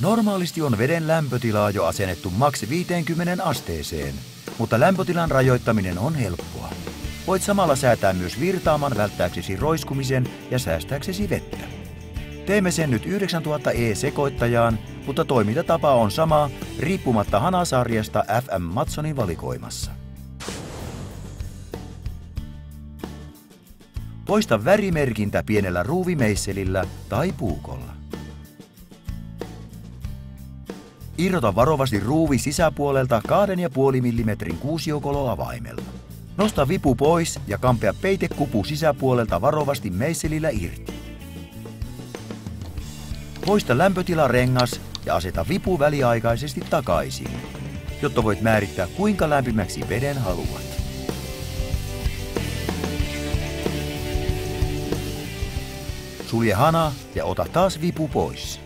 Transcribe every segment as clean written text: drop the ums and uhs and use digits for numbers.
Normaalisti on veden lämpötilaa jo asennettu maks 50 asteeseen, mutta lämpötilan rajoittaminen on helppoa. Voit samalla säätää myös virtaaman välttääksesi roiskumisen ja säästääksesi vettä. Teemme sen nyt 9000 E-sekoittajaan, mutta toimintatapa on sama riippumatta hanasarjasta FM Matsonin valikoimassa. Poista värimerkintä pienellä ruuvimeisselillä tai puukolla. Irrota varovasti ruuvi sisäpuolelta 2,5 mm kuusiokoloavaimella. Nosta vipu pois ja kampea peitekupu sisäpuolelta varovasti meisselillä irti. Poista lämpötilarengas ja aseta vipu väliaikaisesti takaisin, jotta voit määrittää kuinka lämpimäksi veden haluat. Sulje hana ja ota taas vipu pois.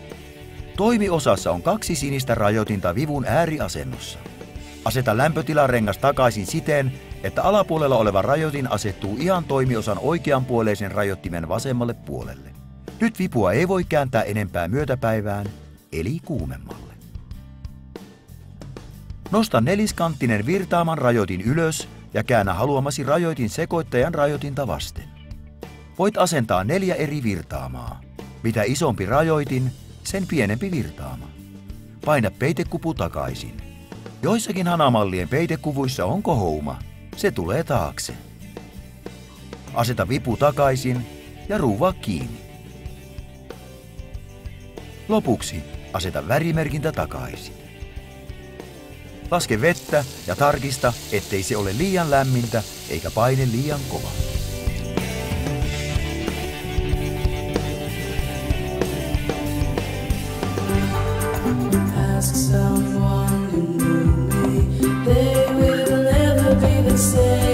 Toimiosassa on 2 sinistä rajoitinta vivun ääriasennossa. Aseta lämpötilarengas takaisin siten, että alapuolella oleva rajoitin asettuu ihan toimiosan oikeanpuoleisen rajoittimen vasemmalle puolelle. Nyt vipua ei voi kääntää enempää myötäpäivään, eli kuumemmalle. Nosta neliskanttinen virtaaman rajoitin ylös ja käännä haluamasi rajoitin sekoittajan rajoitinta vasten. Voit asentaa 4 eri virtaamaa. Mitä isompi rajoitin, sen pienempi virtaama. Paina peitekupu takaisin. Joissakin hanamallien peitekuvuissa on kohouma. Se tulee taakse. Aseta vipu takaisin ja ruuvaa kiinni. Lopuksi aseta värimerkintä takaisin. Laske vettä ja tarkista, ettei se ole liian lämmintä eikä paine liian kova. Ask someone who knew me, they will never be the same.